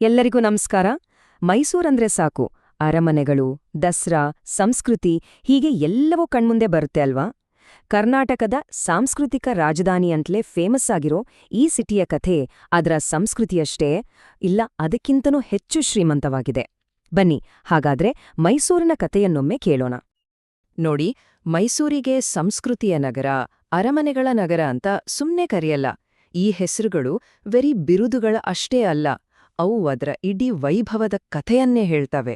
ಎಲ್ಲರಿಗೂ ನಮಸ್ಕಾರ. ಮೈಸೂರಂದ್ರೆ ಸಾಕು, ಅರಮನೆಗಳು, ದಸರಾ, ಸಂಸ್ಕೃತಿ ಹೀಗೆ ಎಲ್ಲವೂ ಕಣ್ಮುಂದೆ ಬರುತ್ತೆ ಅಲ್ವಾ? ಕರ್ನಾಟಕದ ಸಾಂಸ್ಕೃತಿಕ ರಾಜಧಾನಿ ಅಂತಲೇ ಫೇಮಸ್ ಆಗಿರೋ ಈ ಸಿಟಿಯ ಕಥೆ ಅದರ ಸಂಸ್ಕೃತಿಯಷ್ಟೇ ಇಲ್ಲ, ಅದಕ್ಕಿಂತನೂ ಹೆಚ್ಚು ಶ್ರೀಮಂತವಾಗಿದೆ. ಬನ್ನಿ ಹಾಗಾದ್ರೆ ಮೈಸೂರಿನ ಕಥೆಯನ್ನೊಮ್ಮೆ ಕೇಳೋಣ. ನೋಡಿ, ಮೈಸೂರಿಗೆ ಸಂಸ್ಕೃತಿಯ ನಗರ, ಅರಮನೆಗಳ ನಗರ ಅಂತ ಸುಮ್ನೆ ಕರೆಯಲ್ಲ. ಈ ಹೆಸರುಗಳು ವೆರಿ ಬಿರುದುಗಳ ಅಷ್ಟೇ ಅಲ್ಲ, ಅವು ಅದರ ಇಡೀ ವೈಭವದ ಕಥೆಯನ್ನೇ ಹೇಳ್ತವೆ.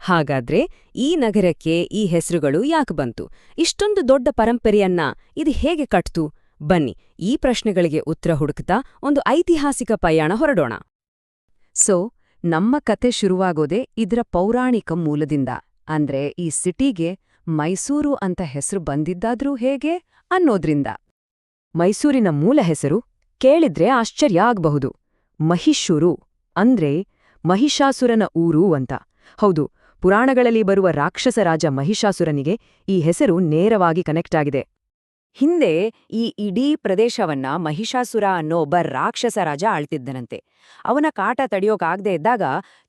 ಹಾಗಾದ್ರೆ ಈ ನಗರಕ್ಕೆ ಈ ಹೆಸರುಗಳು ಯಾಕೆ ಬಂತು? ಇಷ್ಟೊಂದು ದೊಡ್ಡ ಪರಂಪರೆಯನ್ನ ಇದು ಹೇಗೆ ಕಟ್ತು? ಬನ್ನಿ ಈ ಪ್ರಶ್ನೆಗಳಿಗೆ ಉತ್ತರ ಹುಡುಕ್ತಾ ಒಂದು ಐತಿಹಾಸಿಕ ಪಯಣ ಹೊರಡೋಣ. ನಮ್ಮ ಕತೆ ಶುರುವಾಗೋದೇ ಇದರ ಪೌರಾಣಿಕ ಮೂಲದಿಂದ. ಅಂದ್ರೆ ಈ ಸಿಟಿಗೆ ಮೈಸೂರು ಅಂತ ಹೆಸರು ಬಂದಿದ್ದಾದ್ರೂ ಹೇಗೆ ಅನ್ನೋದ್ರಿಂದ. ಮೈಸೂರಿನ ಮೂಲ ಹೆಸರು ಕೇಳಿದ್ರೆ ಆಶ್ಚರ್ಯ ಆಗ್ಬಹುದು. ಮಹಿಷೂರು ಅಂದ್ರೆ ಮಹಿಷಾಸುರನ ಊರು ಅಂತ. ಹೌದು, ಪುರಾಣಗಳಲ್ಲಿ ಬರುವ ರಾಕ್ಷಸ ರಾಜ ಮಹಿಷಾಸುರನಿಗೆ ಈ ಹೆಸರು ನೇರವಾಗಿ ಕನೆಕ್ಟ್ ಆಗಿದೆ. ಹಿಂದೆ ಈ ಇಡೀ ಪ್ರದೇಶವನ್ನ ಮಹಿಷಾಸುರ ಅನ್ನೋ ಒಬ್ಬ ರಾಕ್ಷಸ ರಾಜ ಆಳ್ತಿದ್ದನಂತೆ. ಅವನ ಕಾಟ ತಡೆಯೋಕಾಗದೇ ಇದ್ದಾಗ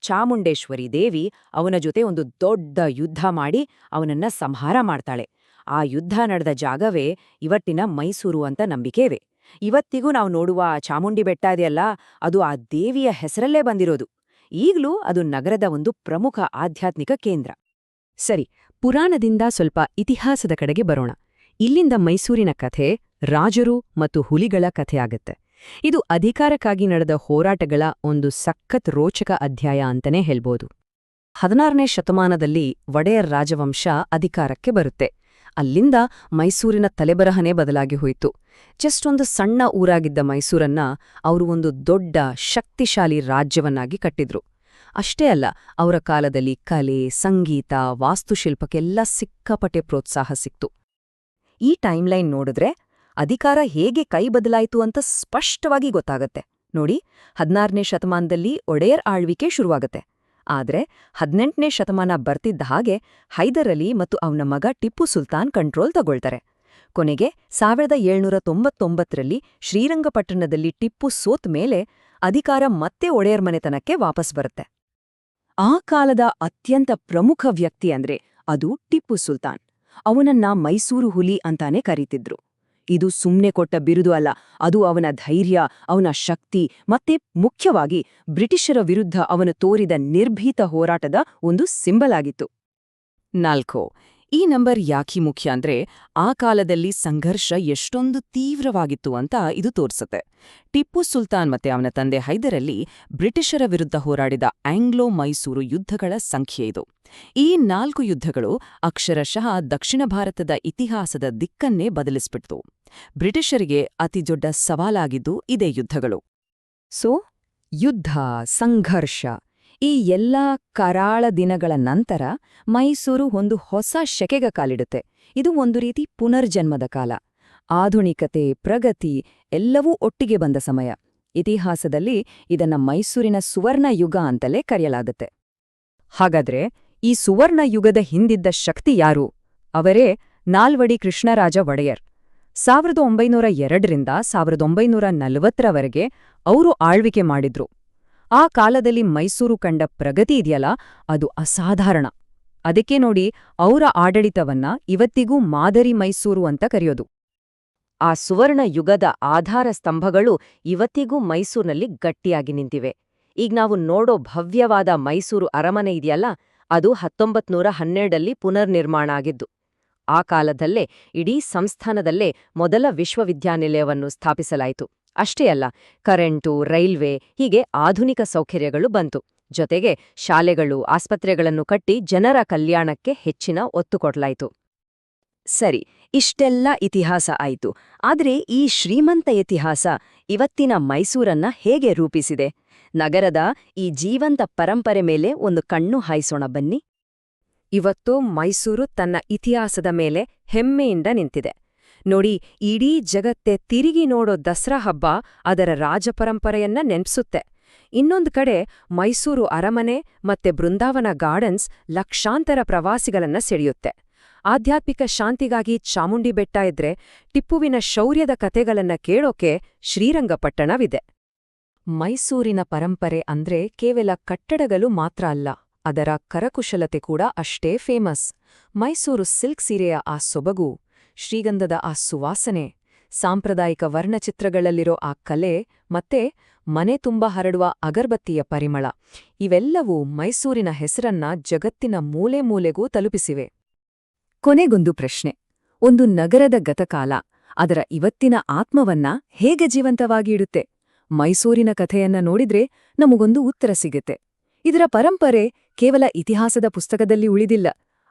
ಚಾಮುಂಡೇಶ್ವರಿ ದೇವಿ ಅವನ ಜೊತೆ ಒಂದು ದೊಡ್ಡ ಯುದ್ಧ ಮಾಡಿ ಅವನನ್ನ ಸಂಹಾರ ಮಾಡ್ತಾಳೆ. ಆ ಯುದ್ಧ ನಡೆದ ಜಾಗವೇ ಇವತ್ತಿನ ಮೈಸೂರು ಅಂತ ನಂಬಿಕೆವೆ. ಇವತ್ತಿಗೂ ನಾವು ನೋಡುವ ಚಾಮುಂಡಿ ಬೆಟ್ಟ ಇದೆಯಲ್ಲ, ಅದು ಆ ದೇವಿಯ ಹೆಸರಲ್ಲೇ ಬಂದಿರೋದು. ಈಗಲೂ ಅದು ನಗರದ ಒಂದು ಪ್ರಮುಖ ಆಧ್ಯಾತ್ಮಿಕ ಕೇಂದ್ರ. ಸರಿ, ಪುರಾಣದಿಂದ ಸ್ವಲ್ಪ ಇತಿಹಾಸದ ಕಡೆಗೆ ಬರೋಣ. ಇಲ್ಲಿಂದ ಮೈಸೂರಿನ ಕಥೆ ರಾಜರು ಮತ್ತು ಹುಲಿಗಳ ಕಥೆಯಾಗತ್ತೆ. ಇದು ಅಧಿಕಾರಕ್ಕಾಗಿ ನಡೆದ ಹೋರಾಟಗಳ ಒಂದು ಸಖತ್ ರೋಚಕ ಅಧ್ಯಾಯ ಅಂತಲೇ ಹೇಳ್ಬೋದು. 16ನೇ ಶತಮಾನದಲ್ಲಿ ಒಡೆಯರ್ ರಾಜವಂಶ ಅಧಿಕಾರಕ್ಕೆ ಬರುತ್ತೆ. ಅಲ್ಲಿಂದ ಮೈಸೂರಿನ ತಲೆಬರಹನೇ ಬದಲಾಗಿ ಹೋಯಿತು. ಜಸ್ಟ್ ಒಂದು ಸಣ್ಣ ಊರಾಗಿದ್ದ ಮೈಸೂರನ್ನ ಅವರು ಒಂದು ದೊಡ್ಡ ಶಕ್ತಿಶಾಲಿ ರಾಜ್ಯವನ್ನಾಗಿ ಕಟ್ಟಿದ್ರು. ಅಷ್ಟೇ ಅಲ್ಲ, ಅವರ ಕಾಲದಲ್ಲಿ ಕಲೆ, ಸಂಗೀತ, ವಾಸ್ತುಶಿಲ್ಪಕ್ಕೆಲ್ಲ ಸಿಕ್ಕಾಪಟ್ಟೆ ಪ್ರೋತ್ಸಾಹ ಸಿಕ್ತು. ಈ ಟೈಮ್ಲೈನ್ ನೋಡಿದ್ರೆ ಅಧಿಕಾರ ಹೇಗೆ ಕೈ ಬದಲಾಯಿತು ಅಂತ ಸ್ಪಷ್ಟವಾಗಿ ಗೊತ್ತಾಗತ್ತೆ. ನೋಡಿ, 16ನೇ ಶತಮಾನದಲ್ಲಿ ಒಡೆಯರ್ ಆಳ್ವಿಕೆ ಶುರುವಾಗತ್ತೆ. ಆದ್ರೆ 18ನೇ ಶತಮಾನ ಬರ್ತಿದ್ದ ಹಾಗೆ ಹೈದರ್ ಅಲಿ ಮತ್ತು ಅವನ ಮಗ ಟಿಪ್ಪು ಸುಲ್ತಾನ್ ಕಂಟ್ರೋಲ್ ತಗೊಳ್ತಾರೆ. ಕೊನೆಗೆ 1799ರಲ್ಲಿ ಶ್ರೀರಂಗಪಟ್ಟಣದಲ್ಲಿ ಟಿಪ್ಪು ಸೋತ್ ಮೇಲೆ ಅಧಿಕಾರ ಮತ್ತೆ ಒಡೆಯರ್ ಮನೆತನಕ್ಕೆ ವಾಪಸ್ ಬರುತ್ತೆ. ಆ ಕಾಲದ ಅತ್ಯಂತ ಪ್ರಮುಖ ವ್ಯಕ್ತಿ ಅಂದ್ರೆ ಅದು ಟಿಪ್ಪು ಸುಲ್ತಾನ್. ಅವನನ್ನ ಮೈಸೂರು ಹುಲಿ ಅಂತಾನೆ ಕರೀತಿದ್ರು. ಇದು ಸುಮ್ನೆ ಕೊಟ್ಟ ಬಿರುದು ಅಲ್ಲ, ಅದು ಅವನ ಧೈರ್ಯ, ಅವನ ಶಕ್ತಿ ಮತ್ತೆ ಮುಖ್ಯವಾಗಿ ಬ್ರಿಟಿಷರ ವಿರುದ್ಧ ಅವನು ತೋರಿದ ನಿರ್ಭೀತ ಹೋರಾಟದ ಒಂದು ಸಿಂಬಲ್ ಆಗಿತ್ತು. 4. ಈ ನಂಬರ್ ಯಾಕೆ ಮುಖ್ಯ ಅಂದ್ರೆ ಆ ಕಾಲದಲ್ಲಿ ಸಂಘರ್ಷ ಎಷ್ಟೊಂದು ತೀವ್ರವಾಗಿತ್ತು ಅಂತ ಇದು ತೋರಿಸುತ್ತೆ. ಟಿಪ್ಪು ಸುಲ್ತಾನ್ ಮತ್ತೆ ಅವನ ತಂದೆ ಹೈದರ್ ಅಲಿ ಬ್ರಿಟಿಷರ ವಿರುದ್ಧ ಹೋರಾಡಿದ ಆಂಗ್ಲೋ ಮೈಸೂರು ಯುದ್ಧಗಳ ಸಂಖ್ಯೆ ಇದು. ಈ 4 ಯುದ್ಧಗಳು ಅಕ್ಷರಶಃ ದಕ್ಷಿಣ ಭಾರತದ ಇತಿಹಾಸದ ದಿಕ್ಕನ್ನೇ ಬದಲಿಸ್ಬಿಡ್ತು. ಬ್ರಿಟಿಷರಿಗೆ ಅತಿದೊಡ್ಡ ಸವಾಲಾಗಿದ್ದು ಇದೇ ಯುದ್ಧಗಳು. ಯುದ್ಧ, ಸಂಘರ್ಷ, ಈ ಎಲ್ಲಾ ಕರಾಳ ದಿನಗಳ ನಂತರ ಮೈಸೂರು ಒಂದು ಹೊಸ ಶಕೆಗೆ ಕಾಲಿಡುತ್ತೆ. ಇದು ಒಂದು ರೀತಿ ಪುನರ್ಜನ್ಮದ ಕಾಲ. ಆಧುನಿಕತೆ, ಪ್ರಗತಿ ಎಲ್ಲವೂ ಒಟ್ಟಿಗೆ ಬಂದ ಸಮಯ. ಇತಿಹಾಸದಲ್ಲಿ ಇದನ್ನ ಮೈಸೂರಿನ ಸುವರ್ಣ ಯುಗ ಅಂತಲೇ ಕರೆಯಲಾಗುತ್ತೆ. ಹಾಗಾದ್ರೆ ಈ ಸುವರ್ಣ ಯುಗದ ಹಿಂದಿದ್ದ ಶಕ್ತಿ ಯಾರು? ಅವರೇ ನಾಲ್ವಡಿ ಕೃಷ್ಣರಾಜ ಒಡೆಯರ್. 1902ರಿಂದ 1940ರವರೆಗೆ ಅವರು ಆಳ್ವಿಕೆ ಮಾಡಿದ್ರು. ಆ ಕಾಲದಲ್ಲಿ ಮೈಸೂರು ಕಂಡ ಪ್ರಗತಿ ಇದೆಯಲ್ಲ, ಅದು ಅಸಾಧಾರಣ. ಅದಕ್ಕೆ ನೋಡಿ ಅವರ ಆಡಳಿತವನ್ನ ಇವತ್ತಿಗೂ ಮಾದರಿ ಮೈಸೂರು ಅಂತ ಕರೆಯೋದು. ಆ ಸುವರ್ಣ ಯುಗದ ಆಧಾರ ಸ್ತಂಭಗಳು ಇವತ್ತಿಗೂ ಮೈಸೂರಿನಲ್ಲಿ ಗಟ್ಟಿಯಾಗಿ ನಿಂತಿವೆ. ಈಗ ನಾವು ನೋಡೋ ಭವ್ಯವಾದ ಮೈಸೂರು ಅರಮನೆ ಇದೆಯಲ್ಲ, ಅದು 1912ರಲ್ಲಿ ಪುನರ್ನಿರ್ಮಾಣ ಆಗಿದ್ದು. ಆ ಕಾಲದಲ್ಲೇ ಇಡೀ ಸಂಸ್ಥಾನದಲ್ಲೇ ಮೊದಲ ವಿಶ್ವವಿದ್ಯಾನಿಲಯವನ್ನು ಸ್ಥಾಪಿಸಲಾಯಿತು. ಅಷ್ಟೇ ಅಲ್ಲ, ಕರೆಂಟು, ರೈಲ್ವೆ ಹೀಗೆ ಆಧುನಿಕ ಸೌಕರ್ಯಗಳು ಬಂತು. ಜೊತೆಗೆ ಶಾಲೆಗಳು, ಆಸ್ಪತ್ರೆಗಳನ್ನು ಕಟ್ಟಿ ಜನರ ಕಲ್ಯಾಣಕ್ಕೆ ಹೆಚ್ಚಿನ ಒತ್ತು ಕೊಡಲಾಯಿತು. ಸರಿ, ಇಷ್ಟೆಲ್ಲ ಇತಿಹಾಸ ಆಯಿತು. ಆದ್ರೆ ಈ ಶ್ರೀಮಂತ ಇತಿಹಾಸ ಇವತ್ತಿನ ಮೈಸೂರನ್ನ ಹೇಗೆ ರೂಪಿಸಿದೆ? ನಗರದ ಈ ಜೀವಂತ ಪರಂಪರೆ ಮೇಲೆ ಒಂದು ಕಣ್ಣು ಹಾಯಿಸೋಣ ಬನ್ನಿ. ಇವತ್ತು ಮೈಸೂರು ತನ್ನ ಇತಿಹಾಸದ ಮೇಲೆ ಹೆಮ್ಮೆಯಿಂದ ನಿಂತಿದೆ. ನೋಡಿ, ಇಡೀ ಜಗತ್ತೇ ತಿರುಗಿ ನೋಡೋ ದಸರಾ ಹಬ್ಬ ಅದರ ರಾಜಪರಂಪರೆಯನ್ನ ನೆನ್ಪಿಸುತ್ತೆ. ಇನ್ನೊಂದು ಕಡೆ ಮೈಸೂರು ಅರಮನೆ ಮತ್ತೆ ಬೃಂದಾವನ ಗಾರ್ಡನ್ಸ್ ಲಕ್ಷಾಂತರ ಪ್ರವಾಸಿಗಳನ್ನ ಸೆಳೆಯುತ್ತೆ. ಆಧ್ಯಾತ್ಮಿಕ ಶಾಂತಿಗಾಗಿ ಚಾಮುಂಡಿ ಬೆಟ್ಟ ಇದ್ರೆ ಟಿಪ್ಪುವಿನ ಶೌರ್ಯದ ಕತೆಗಳನ್ನ ಕೇಳೋಕೆ ಶ್ರೀರಂಗಪಟ್ಟಣವಿದೆ. ಮೈಸೂರಿನ ಪರಂಪರೆ ಅಂದ್ರೆ ಕೇವಲ ಕಟ್ಟಡಗಳು ಮಾತ್ರ ಅಲ್ಲ, ಅದರ ಕರಕುಶಲತೆ ಕೂಡ ಅಷ್ಟೇ ಫೇಮಸ್. ಮೈಸೂರು ಸಿಲ್ಕ್ ಸೀರೆಯ ಆ ಸೊಬಗು, ಶ್ರೀಗಂಧದ ಆ ಸುವಾಸನೆ, ಸಾಂಪ್ರದಾಯಿಕ ವರ್ಣಚಿತ್ರಗಳಲ್ಲಿರೋ ಆ ಕಲೆ ಮತ್ತೆ ಮನೆ ತುಂಬ ಹರಡುವ ಅಗರ್ಬತ್ತಿಯ ಪರಿಮಳ, ಇವೆಲ್ಲವೂ ಮೈಸೂರಿನ ಹೆಸರನ್ನ ಜಗತ್ತಿನ ಮೂಲೆ ಮೂಲೆಗೂ ತಲುಪಿಸಿವೆ. ಕೊನೆಗೊಂದು ಪ್ರಶ್ನೆ. ಒಂದು ನಗರದ ಗತಕಾಲ ಅದರ ಇವತ್ತಿನ ಆತ್ಮವನ್ನ ಹೇಗೆ ಜೀವಂತವಾಗಿ ಇಡುತ್ತೆ? ಮೈಸೂರಿನ ಕಥೆಯನ್ನ ನೋಡಿದ್ರೆ ನಮಗೊಂದು ಉತ್ತರ ಸಿಗುತ್ತೆ. ಇದರ ಪರಂಪರೆ ಕೇವಲ ಇತಿಹಾಸದ ಪುಸ್ತಕದಲ್ಲಿ ಉಳಿದಿಲ್ಲ,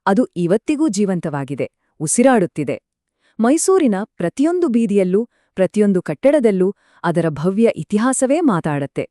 ಅದು ಇವತ್ತಿಗೂ ಜೀವಂತವಾಗಿದೆ, ಉಸಿರಾಡುತ್ತಿದೆ. ಮೈಸೂರಿನ ಪ್ರತಿಯೊಂದು ಬೀದಿಯಲ್ಲೂ, ಪ್ರತಿಯೊಂದು ಕಟ್ಟಡದಲ್ಲೂ ಅದರ ಭವ್ಯ ಇತಿಹಾಸವೇ ಮಾತಾಡತ್ತೆ.